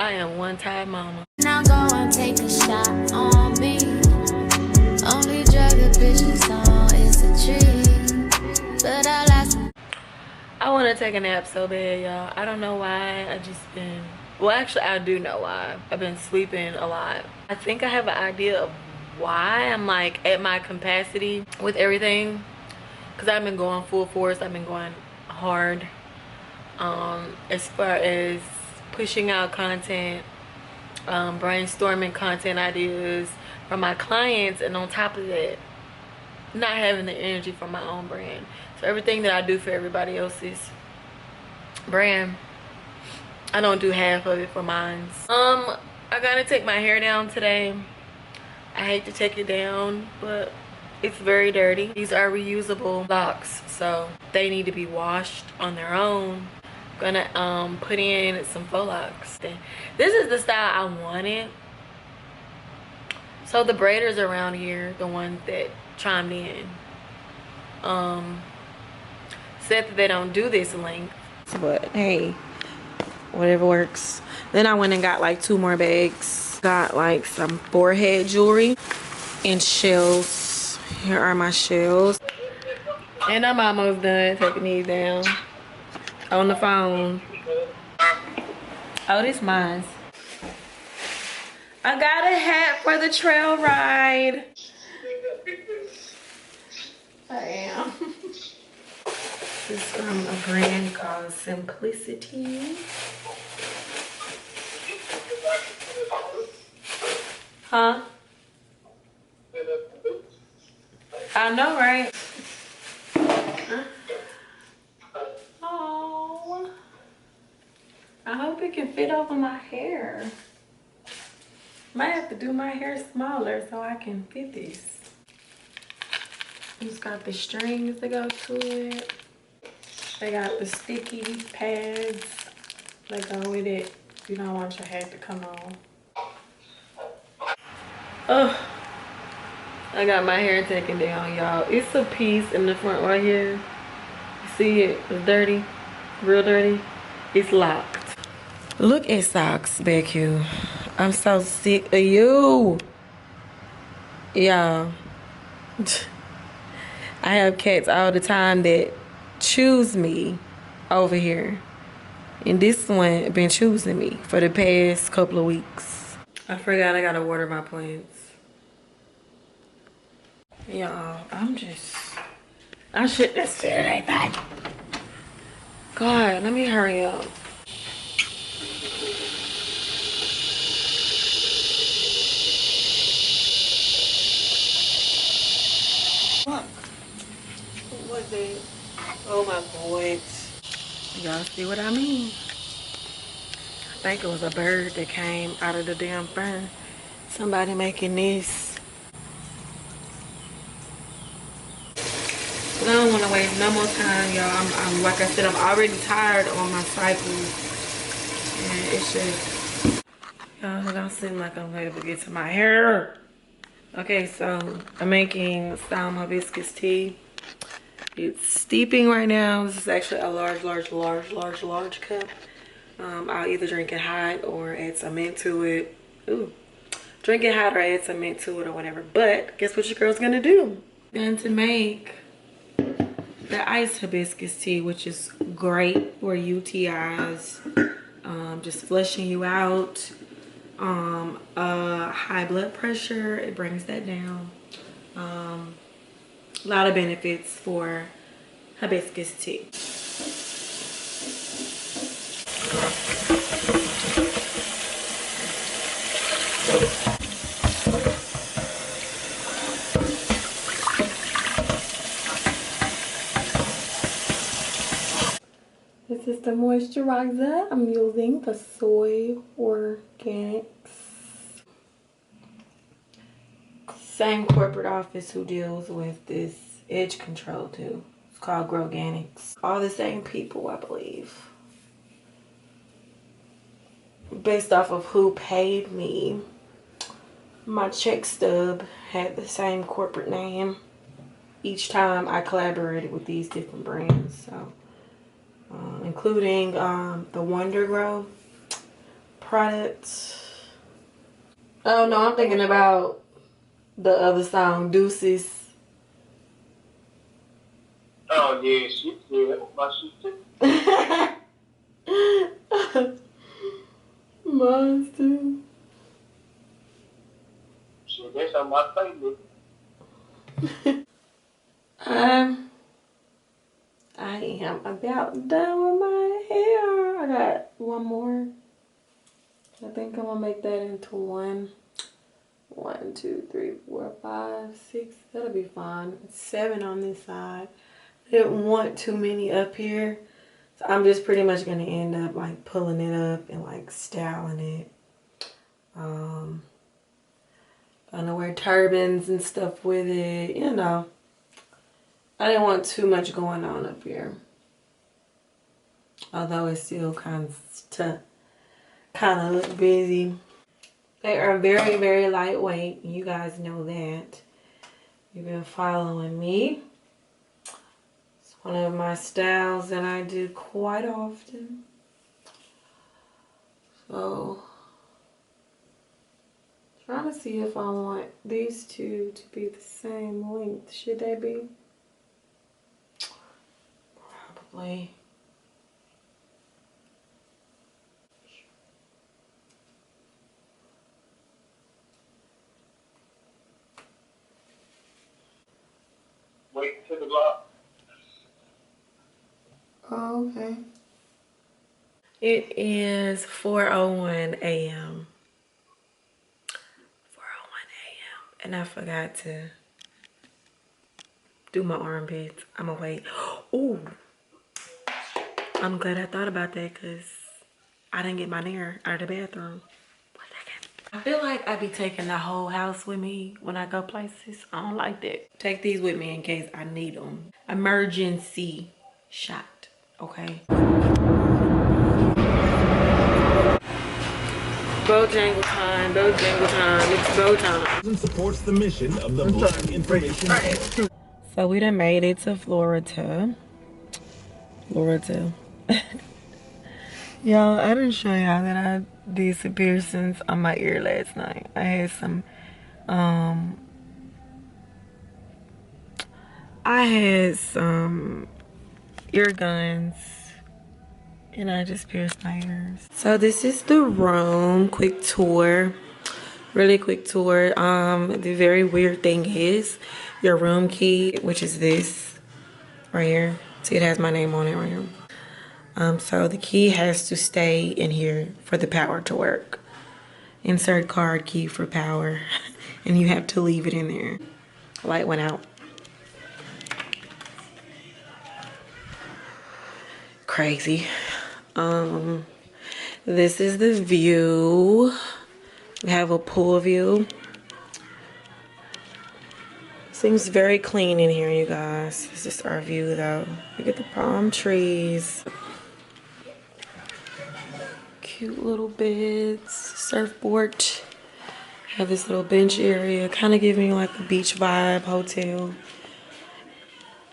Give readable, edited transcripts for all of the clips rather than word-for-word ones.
I am one tired mama. Now go and take a shot on me. Only drug a bitch's on is a tree. But I last. I want to take a nap so bad, y'all. I don't know why. I just been, well, actually I do know why. I've been sleeping a lot. I think I have an idea of why I'm like at my capacity with everything, because I've been going full force. I've been going hard as far as pushing out content, brainstorming content ideas for my clients, and on top of that, not having the energy for my own brand. So everything that I do for everybody else's brand, I don't do half of it for mine. I gotta take my hair down today. I hate to take it down, but it's very dirty. These are reusable locks, so they need to be washed on their own. I'm gonna put in some faux locks. This is the style I wanted. So the braiders around here, the ones that chimed in, said that they don't do this length, but hey, whatever works. Then I went and got like 2 more bags. Got like some forehead jewelry and shells. Here are my shells. And I'm almost done taking these down on the phone. Oh, this mine's. I got a hat for the trail ride. I am. This is from a brand called Simplicity. Huh? I know, right? Oh, I hope it can fit over my hair. Might have to do my hair smaller so I can fit this. It's got the strings that go to it. They got the sticky pads that go with it. You don't want your hair to come on. Oh, I got my hair taken down, y'all. It's a piece in the front right here. You see it? It's dirty, real dirty. It's locked. Look at socks back here. I'm so sick of you. Y'all. I have cats all the time that choose me over here. And this one been choosing me for the past couple of weeks. I forgot I gotta water my plants. Y'all, I shouldn't have said anything. God, let me hurry up. What? What was it? Oh my God. Y'all see what I mean? I think it was a bird that came out of the damn fern. Somebody making this. But I don't want to waste no more time, y'all. I'm like I said, I'm already tired on my cycle. And it's just, y'all, it don't seem like I'm able to get to my hair. Okay, so I'm making some hibiscus tea. It's steeping right now. This is actually a large cup. I'll either drink it hot or add some mint to it. Ooh, drink it hot or add some mint to it or whatever. But guess what your girl's gonna do? Going to make the iced hibiscus tea, which is great for UTIs, just flushing you out, high blood pressure, it brings that down. A lot of benefits for hibiscus tea. This is the moisturizer I'm using, the Soy Organics. Same corporate office who deals with this edge control too. It's called Growganics. All the same people, I believe. Based off of who paid me, my check stub had the same corporate name each time I collaborated with these different brands. So including the Wonder Grow product. Oh no, I'm thinking about the other song, Deuces. Oh yeah, she did. My shit too. Mine too. Shit, that's on my favorite. I am about done with my hair. I got one more. I think I'm gonna make that into one. 1, 2, 3, 4, 5, 6. That'll be fine. 7 on this side. Didn't want too many up here. So I'm just pretty much gonna end up like pulling it up and like styling it. Gonna wear turbans and stuff with it, you know. I didn't want too much going on up here. Although it still kind of look busy. They are very, very lightweight. You guys know that. You've been following me. It's one of my styles that I do quite often. So, trying to see if I want these two to be the same length. Should they be? Probably. Wait to the block. Oh, okay. It is 4:01 a.m. 4:01 a.m. And I forgot to do my armpits. I'm gonna wait. Ooh. I'm glad I thought about that because I didn't get my nair out of the bathroom. 1 second. I feel like I be taking the whole house with me when I go places. I don't like that. Take these with me in case I need them. Emergency shot, okay? Bojangle time, Bojangle time, it's Bo time. Supports the mission of the Black Information. So we done made it to Florida. Y'all, I didn't show y'all that I did some piercings on my ear last night. I had some, ear guns. And I just pierced my ears. So this is the room, quick tour, really quick tour. The very weird thing is your room key, which is this right here. See, it has my name on it right here. So the key has to stay in here for the power to work. Insert card key for power, and you have to leave it in there. Light went out. Crazy. This is the view. We have a pool view. Seems very clean in here, you guys. This is our view though. Look at the palm trees. Cute little beds, surfboard. Have this little bench area, kind of giving you like a beach vibe hotel.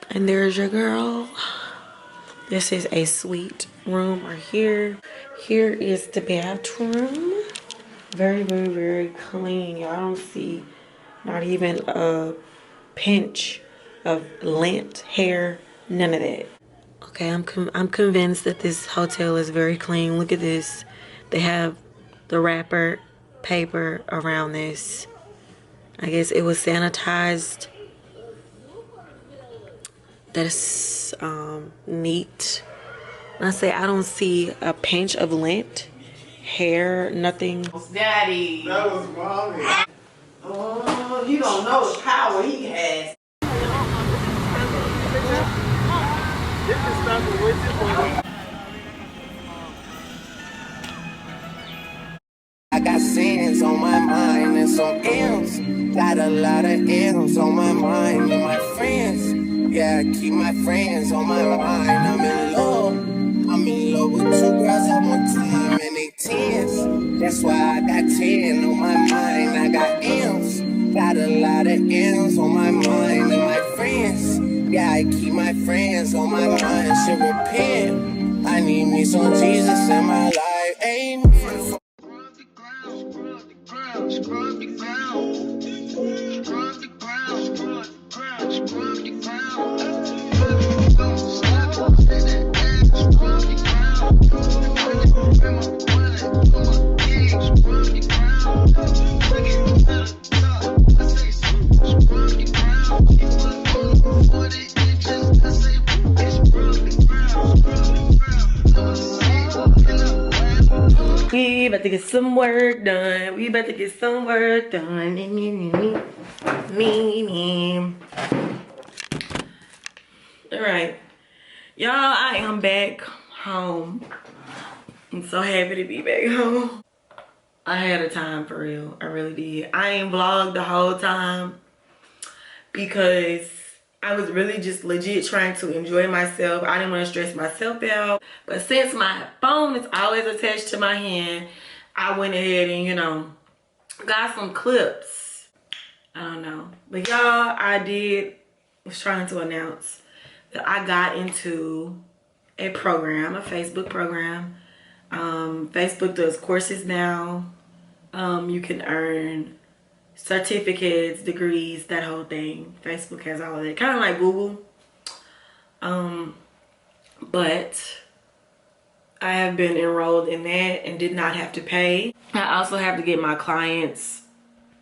And there's your girl. This is a suite room right here. Here is the bathroom. Very, very, very clean. Y'all don't see not even a pinch of lint, hair, none of that. Okay, I'm convinced that this hotel is very clean. Look at this. They have the wrapper paper around this. I guess it was sanitized. That is neat. And I say I don't see a pinch of lint, hair, nothing. Daddy. That was mommy. Oh, you don't know the power he has. This is not the way to. I got sins on my mind and some M's. Got a lot of M's on my mind and my friends. Yeah, I keep my friends on my mind. I'm in love with 2 girls at one time and they 10s. That's why I got 10 on my mind. I got M's. Got a lot of M's on my mind and my friends. Yeah, I keep my friends on my mind. Should repent. I need me some Jesus in my life. Ain't We about to get some work done. We about to get some work done. All right, y'all, I am back home. I'm so happy to be back home. I had a time for real. I really did. I ain't vlogged the whole time because I was really just legit trying to enjoy myself. I didn't want to stress myself out. But since my phone is always attached to my hand, I went ahead and, you know, got some clips. I don't know. But y'all, was trying to announce that I got into a program, a Facebook program. Facebook does courses now. You can earn certificates, degrees, that whole thing. Facebook has all of that, kind of like Google. But I have been enrolled in that and did not have to pay. I also have to get my clients'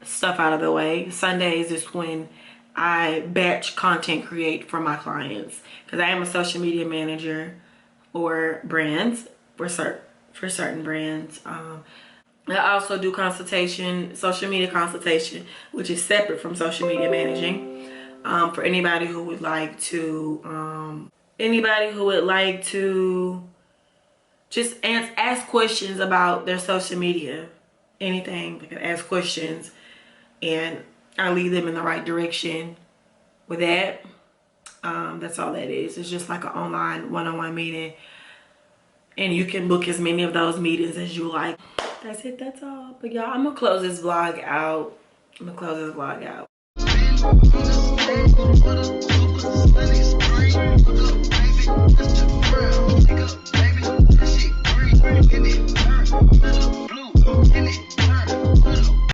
stuff out of the way. Sundays is when I batch content create for my clients, because I am a social media manager for brands, for certain brands. I also do consultation, social media consultation, which is separate from social media managing. For anybody who would like to, just ask questions about their social media, anything. They can ask questions, and I lead them in the right direction with that. That's all that is. It's just like an online one-on-one meeting, and you can book as many of those meetings as you like. That's it, that's all. But y'all, I'm gonna close this vlog out.